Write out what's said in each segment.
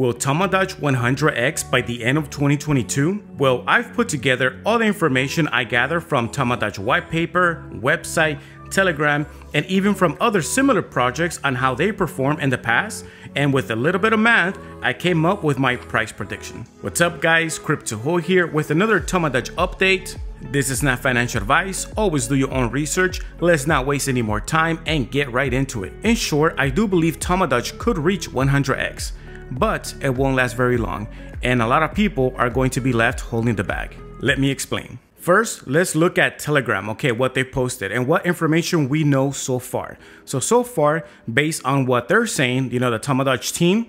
Will TAMADOGE 100x by the end of 2022? Well, I've put together all the information I gathered from TAMADOGE white paper, website, Telegram, and even from other similar projects on how they performed in the past, and with a little bit of math, I came up with my price prediction. What's up guys, Ahoy here with another TAMADOGE update. This is not financial advice, always do your own research, let's not waste any more time and get right into it. In short, I do believe TAMADOGE could reach 100x, but it won't last very long, and a lot of people are going to be left holding the bag. Let me explain. First, let's look at Telegram, okay, what they posted and what information we know so far. So far, based on what they're saying, you know, the TAMADOGE team,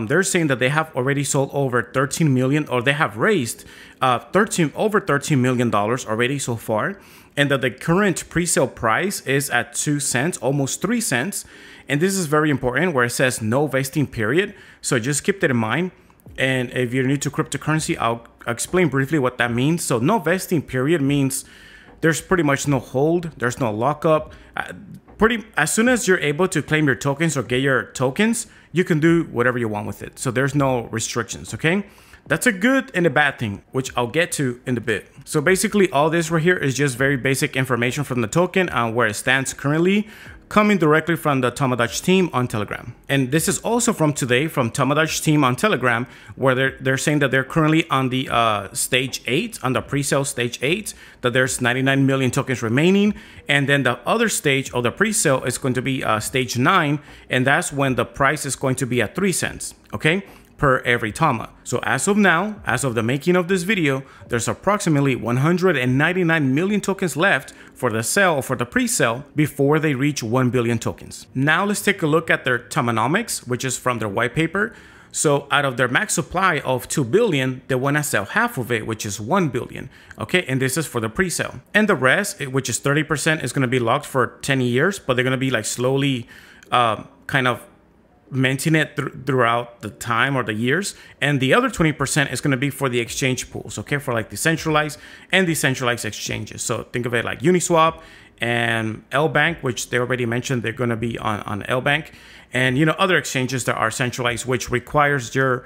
they're saying that they have already sold over 13 million, or they have raised over $13 million already so far, and that the current pre-sale price is at 2 cents, almost 3 cents. And this is very important where it says no vesting period. So just keep that in mind. And if you're new to cryptocurrency, I'll explain briefly what that means. So no vesting period means there's pretty much no hold, there's no lockup. As soon as you're able to claim your tokens or get your tokens, you can do whatever you want with it. So there's no restrictions, okay? That's a good and a bad thing, which I'll get to in a bit. So basically all this right here is just very basic information from the token on where it stands currently, coming directly from the TAMADOGE team on Telegram. And this is also from today from TAMADOGE team on Telegram, where they're saying that they're currently on the stage 8, on the pre-sale stage 8, that there's 99 million tokens remaining. And then the other stage of the pre-sale is going to be stage 9, and that's when the price is going to be at 3 cents, okay? Per every TAMA. So as of now, as of the making of this video, there's approximately 199 million tokens left for the sale, for the pre-sale, before they reach 1 billion tokens. Now let's take a look at their tokenomics, which is from their white paper. So out of their max supply of 2 billion, they want to sell half of it, which is 1 billion. Okay, and this is for the pre-sale. And the rest, which is 30%, is going to be locked for 10 years, but they're going to be like slowly kind of minting it throughout the time or the years. And the other 20% is going to be for the exchange pools, okay, for like decentralized and decentralized exchanges. So think of it like Uniswap and LBank, which they already mentioned they're going to be on LBank, and you know, other exchanges that are centralized, which requires your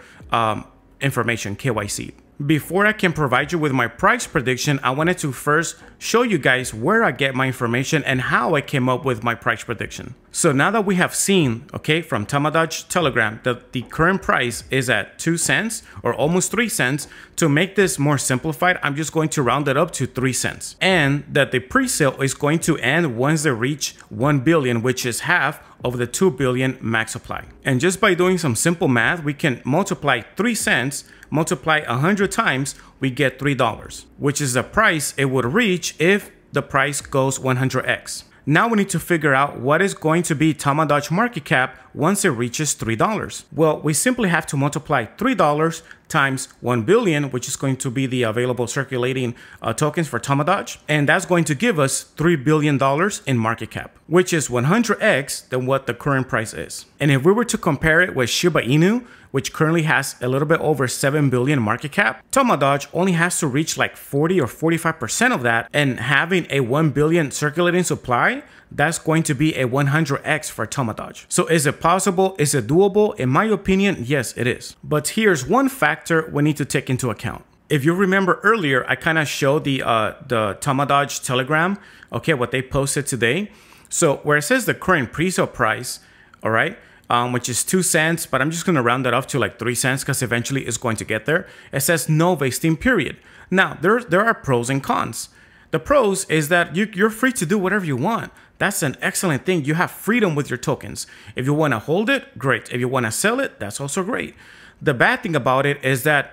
information, KYC. Before I can provide you with my price prediction, I wanted to first show you guys where I get my information and how I came up with my price prediction. So now that we have seen, okay, from TAMADOGE Telegram, that the current price is at 2 cents or almost 3 cents, to make this more simplified, I'm just going to round it up to 3 cents. And that the pre-sale is going to end once they reach 1 billion, which is half of the 2 billion max supply. And just by doing some simple math, we can multiply 3 cents, multiply 100 times, we get $3, which is the price it would reach if the price goes 100x. Now we need to figure out what is going to be TAMADOGE market cap once it reaches $3. Well, we simply have to multiply $3 times 1 billion, which is going to be the available circulating tokens for TAMADOGE. And that's going to give us $3 billion in market cap, which is 100x than what the current price is. And if we were to compare it with Shiba Inu, which currently has a little bit over 7 billion market cap, TAMADOGE only has to reach like 40 or 45% of that, and having a 1 billion circulating supply, that's going to be a 100x for TAMADOGE. So is it possible? Is it doable? In my opinion, yes, it is. But here's one factor we need to take into account. If you remember earlier, I kind of showed the TAMADOGE Telegram, okay, what they posted today. So where it says the current pre-sale price, all right, which is 2 cents, but I'm just going to round that off to like 3 cents because eventually it's going to get there. It says no vesting period. Now, there are pros and cons. The pros is that you're free to do whatever you want. That's an excellent thing. You have freedom with your tokens. If you want to hold it, great. If you want to sell it, that's also great. The bad thing about it is that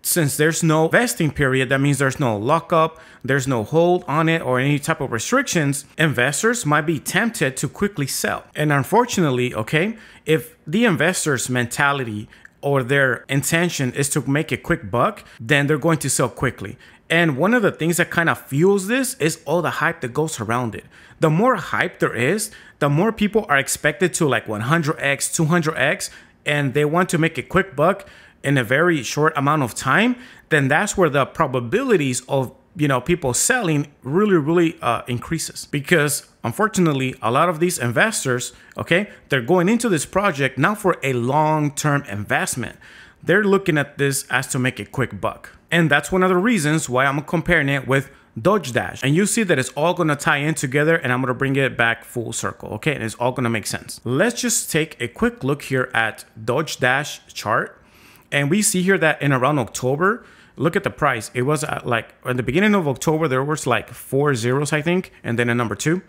since there's no vesting period, that means there's no lockup, there's no hold on it or any type of restrictions, investors might be tempted to quickly sell. And unfortunately, okay, if the investor's mentality or their intention is to make a quick buck, then they're going to sell quickly. And one of the things that kind of fuels this is all the hype that goes around it. The more hype there is, the more people are expected to like 100x, 200x, and they want to make a quick buck in a very short amount of time. Then that's where the probabilities of people selling really increases, because unfortunately a lot of these investors, okay, they're going into this project now for a long-term investment. They're looking at this as to make a quick buck. And that's one of the reasons why I'm comparing it with Doge Dash. And you see that it's all going to tie in together, and I'm going to bring it back full circle, okay? And it's all going to make sense. Let's just take a quick look here at Doge Dash chart. And we see here that in around October, look at the price. It was like at the beginning of October, there was like 4 zeros, I think, and then a number 2.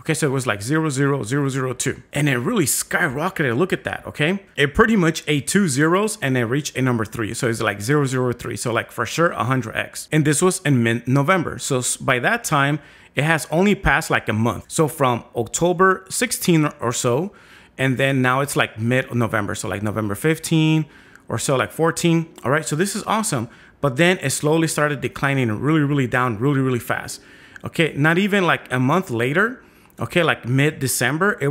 Okay, so it was like 00002. And it really skyrocketed. Look at that, okay? It pretty much ate 2 zeros and it reached a number 3. So it's like 003. So like for sure 100x. And this was in mid-November. So by that time, it has only passed like a month. So from October 16 or so, and then now it's like mid-November. So like November 15 or so, like 14. All right, so this is awesome. But then it slowly started declining really down really fast. Okay, not even like a month later, okay, like mid-December, it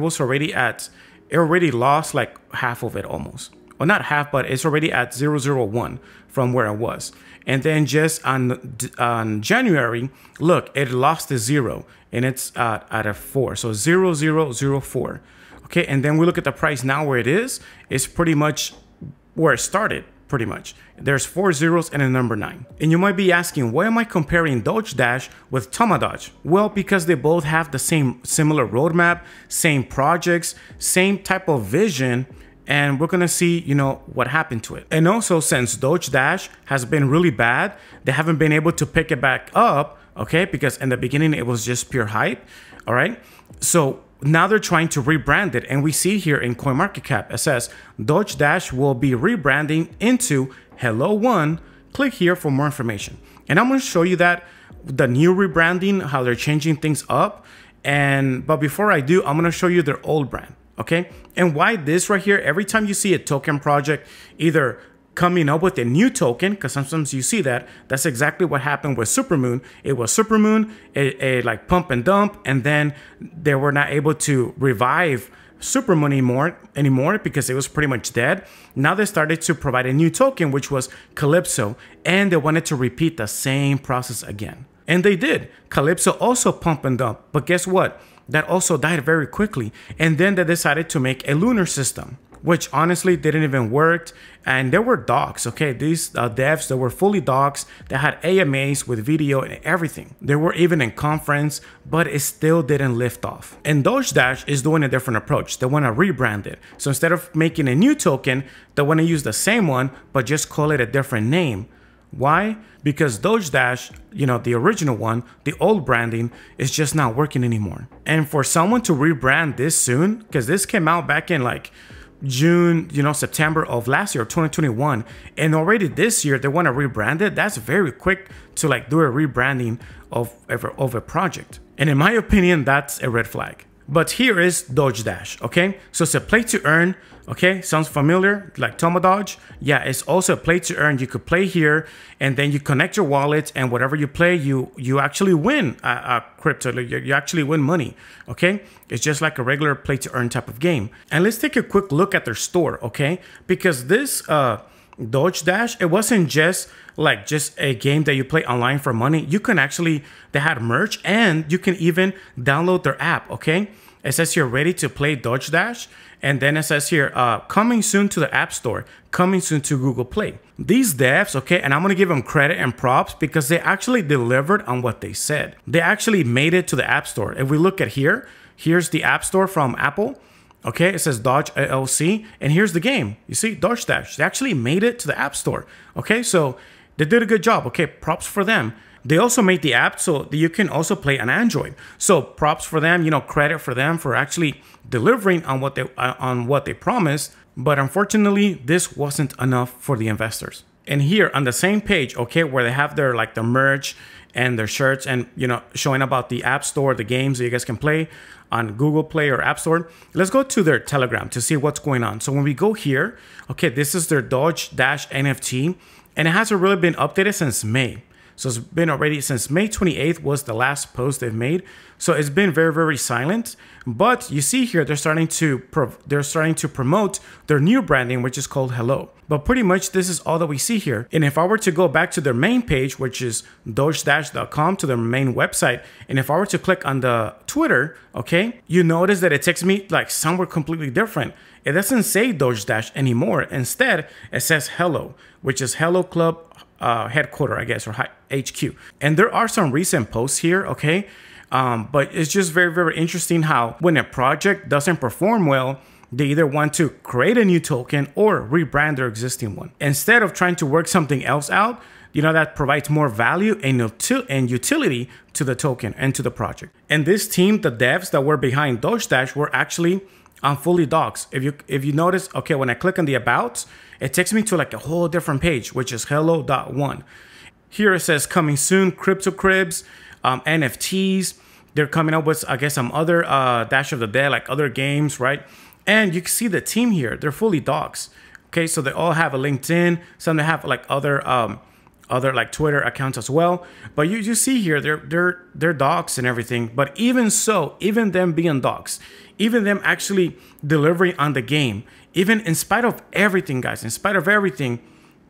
already lost like half of it almost. Well, not half, but it's already at 001 from where it was. And then just on January, look, it lost the 0 and it's at a 4. So 0004. Okay, and then we look at the price now where it is. It's pretty much where it started, pretty much. There's 4 zeros and a number 9. And you might be asking, why am I comparing Doge Dash with TAMADOGE? Well, because they both have the similar roadmap, same projects, same type of vision, and we're gonna see, what happened to it. And also, since Doge Dash has been really bad, they haven't been able to pick it back up, okay? Because in the beginning, it was just pure hype, all right? So now they're trying to rebrand it, and we see here in CoinMarketCap, it says Doge Dash will be rebranding into Hello One. Click here for more information. And I'm going to show you that the new rebranding, how they're changing things up. But before I do, I'm going to show you their old brand, okay? And why this right here, every time you see a token project either coming up with a new token, because sometimes you see that, that's exactly what happened with Supermoon. It was Supermoon, a like pump and dump, and then they were not able to revive Supermoon anymore because it was pretty much dead. Now they started to provide a new token, which was Calypso, and they wanted to repeat the same process again. And they did. Calypso also pump and dump, but guess what? That also died very quickly. And then they decided to make a lunar system, which honestly didn't even work. And there were docs, okay? These devs that were fully docs, that had AMAs with video and everything. They were even in conference, but it still didn't lift off. And Doge Dash is doing a different approach. They want to rebrand it. So instead of making a new token, they want to use the same one, but just call it a different name. Why? Because Doge Dash, the original one, the old branding, is just not working anymore. And for someone to rebrand this soon, because this came out back in like June, September of last year, 2021, and already this year they want to rebrand it. That's very quick to like do a rebranding of a project. And in my opinion, that's a red flag. But here is Doge Dash, okay? So it's a play to earn, okay? Sounds familiar, like TAMADOGE. Yeah, it's also a play to earn. You could play here, and then you connect your wallet, and whatever you play, you actually win crypto. You actually win money, okay? It's just like a regular play to earn type of game. And let's take a quick look at their store, okay? Because this Doge Dash, it wasn't just a game that you play online for money. You can actually, they had merch, and you can even download their app, okay? It says you're ready to play Doge Dash, and then it says here, coming soon to the App Store, coming soon to Google Play. These devs, okay, and I'm gonna give them credit and props because they actually delivered on what they said. They actually made it to the App Store. If we look at here, here's the App Store from Apple. Okay, it says Doge LLC, and here's the game. You see, Doge Dash. They actually made it to the App Store. Okay, so they did a good job. Okay, props for them. They also made the app so that you can also play on Android. So props for them, credit for them for actually delivering on what they promised. But unfortunately, this wasn't enough for the investors. And here on the same page, okay, where they have their the merch and their shirts and showing about the App Store, the games that you guys can play on Google Play or App Store. Let's go to their Telegram to see what's going on. So when we go here, okay, this is their Doge Dash NFT, and it hasn't really been updated since May. So it's been already since May 28th was the last post they've made. So it's been very, very silent. But you see here, they're starting to promote their new branding, which is called Hello. But pretty much this is all that we see here. And if I were to go back to their main page, which is doge-.com, to their main website, and if I were to click on the Twitter, okay, you notice that it takes me like somewhere completely different. It doesn't say Doge Dash anymore. Instead, it says Hello, which is Hello Club headquarter, I guess, or HQ. And there are some recent posts here, okay? But it's just very, very interesting how when a project doesn't perform well, they either want to create a new token or rebrand their existing one. Instead of trying to work something else out, you know, that provides more value and utility to the token and to the project. And this team, the devs that were behind Doge Dash, were actually fully doxed. If you notice, okay, when I click on the about, it takes me to like a whole different page, which is hello.1. Here it says coming soon, crypto cribs, NFTs. They're coming up with, I guess, some other Dash of the Dead, like other games, right? And you can see the team here, they're fully doxed. Okay, so they all have a LinkedIn, some they have like other like Twitter accounts as well. But you see here, they're doxed and everything. But even so, even them being doxed, even them actually delivering on the game, even in spite of everything, guys, in spite of everything,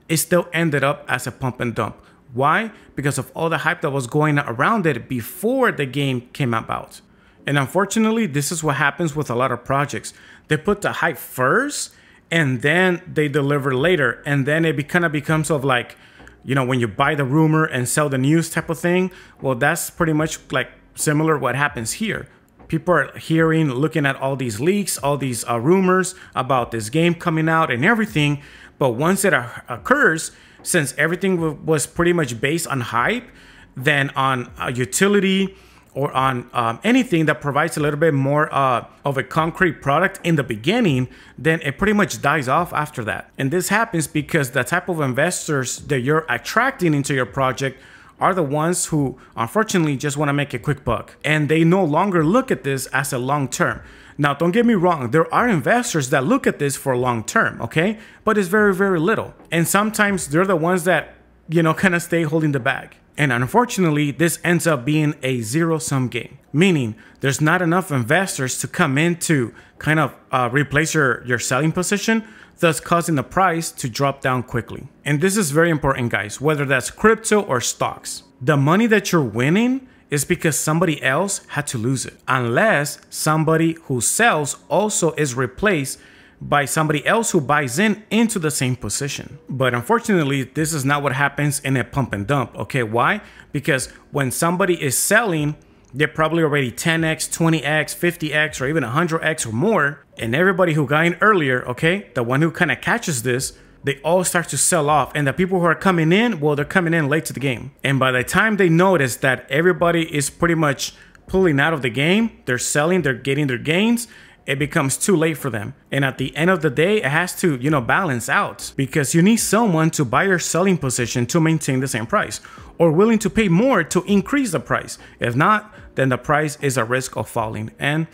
it still ended up as a pump and dump. Why? Because of all the hype that was going around it before the game came about. And unfortunately, this is what happens with a lot of projects. They put the hype first and then they deliver later. And then it kind of becomes of like, you know, when you buy the rumor and sell the news type of thing. Well, that's pretty much like similar what happens here. People are hearing, looking at all these leaks, all these rumors about this game coming out and everything. But once it occurs, since everything was pretty much based on hype, then on utility or on anything that provides a little bit more of a concrete product in the beginning, then it pretty much dies off after that. And this happens because the type of investors that you're attracting into your project are the ones who unfortunately just want to make a quick buck. And they no longer look at this as a long term. Now, don't get me wrong, there are investors that look at this for long term, okay? But it's very, very little. And sometimes they're the ones that, you know, kind of stay holding the bag. And unfortunately, this ends up being a zero-sum game, meaning there's not enough investors to come in to kind of replace your selling position, thus causing the price to drop down quickly. And this is very important, guys, whether that's crypto or stocks. The money that you're winning is because somebody else had to lose it, unless somebody who sells also is replaced by somebody else who buys into the same position. But unfortunately, this is not what happens in a pump and dump. Okay, why? Because when somebody is selling, they're probably already 10x, 20x, 50x, or even 100x or more. And everybody who got in earlier, okay, the one who kind of catches this, they all start to sell off. And the people who are coming in, well, they're coming in late to the game. And by the time they notice that everybody is pretty much pulling out of the game, they're selling, they're getting their gains, it becomes too late for them. And at the end of the day, it has to, you know, balance out, because you need someone to buy your selling position to maintain the same price, or willing to pay more to increase the price. If not, then the price is at risk of falling. And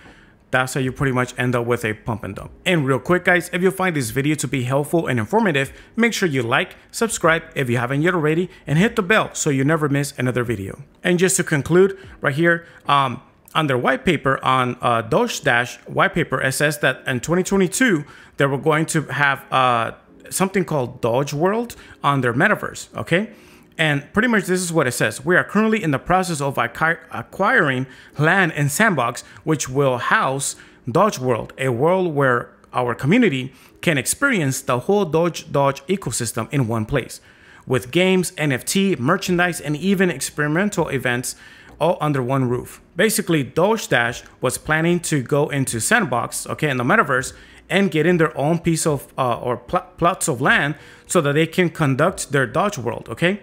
that's how you pretty much end up with a pump and dump. And real quick, guys, if you find this video to be helpful and informative, make sure you like, subscribe if you haven't yet already, and hit the bell so you never miss another video. And just to conclude right here, on their white paper, on Doge Dash white paper, it says that in 2022, they were going to have something called Doge World on their metaverse, okay? And pretty much this is what it says. We are currently in the process of acquiring land in Sandbox, which will house Doge World, a world where our community can experience the whole Doge ecosystem in one place, with games, NFT, merchandise, and even experimental events all under one roof. Basically, Doge Dash was planning to go into Sandbox, okay, in the metaverse, and get in their own piece of plots of land so that they can conduct their Doge World, okay?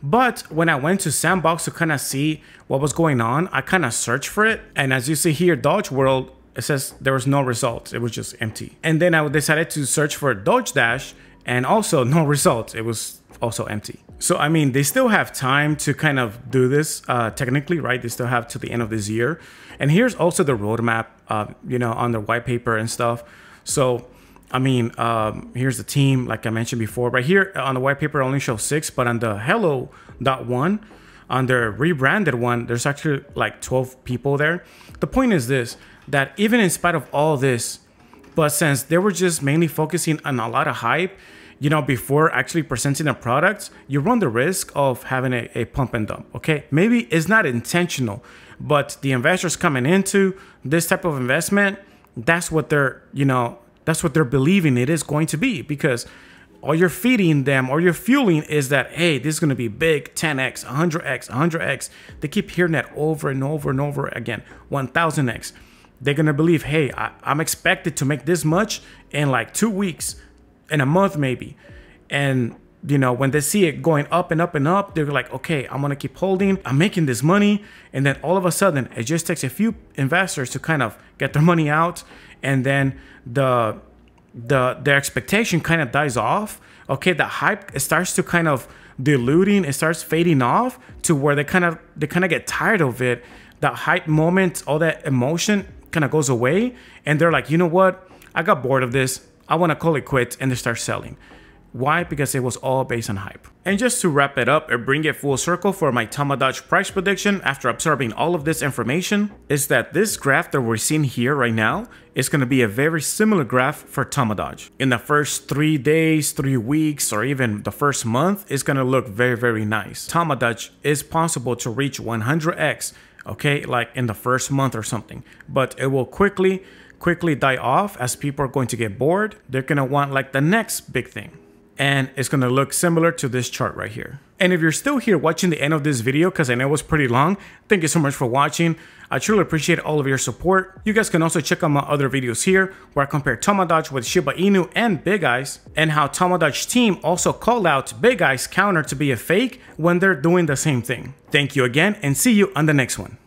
But when I went to Sandbox to kind of see what was going on, I kind of searched for it. And as you see here, Doge World, it says there was no results. It was just empty. And then I decided to search for Doge Dash, and also no results. It was also empty. So, I mean, they still have time to kind of do this technically, right? They still have to the end of this year. And here's also the roadmap, you know, on the white paper and stuff. So I mean, here's the team, like I mentioned before. Right here on the white paper, it only shows 6, but on the hello.1, on their rebranded one, there's actually like 12 people there. The point is this, that even in spite of all this, but since they were just mainly focusing on a lot of hype, you know, before actually presenting the products, you run the risk of having a pump and dump, okay? Maybe it's not intentional, but the investors coming into this type of investment, that's what they're, you know, that's what they're believing it is going to be, because all you're feeding them or you're fueling is that, hey, this is going to be big, 10x, 100x, 100x. They keep hearing that over and over and over again, 1000x. They're going to believe, hey, I'm expected to make this much in like 2 weeks, in a month maybe. And, you know, when they see it going up and up and up, they're like, okay, I'm going to keep holding. I'm making this money. And then all of a sudden, it just takes a few investors to kind of get their money out. And then the expectation kind of dies off. Okay, the hype, it starts to kind of diluting, it starts fading off to where they kind of get tired of it. That hype moment, all that emotion kind of goes away, and they're like, you know what, I got bored of this, I want to call it quits, and they start selling. Why? Because it was all based on hype. And just to wrap it up and bring it full circle for my TAMADOGE price prediction after absorbing all of this information, is that this graph that we're seeing here right now is going to be a very similar graph for TAMADOGE. In the first 3 days, 3 weeks, or even the first month, it's going to look very, very nice. TAMADOGE is possible to reach 100x, okay, like in the first month or something, but it will quickly die off as people are going to get bored. They're going to want like the next big thing. And it's going to look similar to this chart right here. And if you're still here watching the end of this video, because I know it was pretty long, thank you so much for watching. I truly appreciate all of your support. You guys can also check out my other videos here where I compare TAMADOGE with Shiba Inu and Big Eyes, and how TAMADOGE team also called out Big Eyes counter to be a fake when they're doing the same thing. Thank you again, and see you on the next one.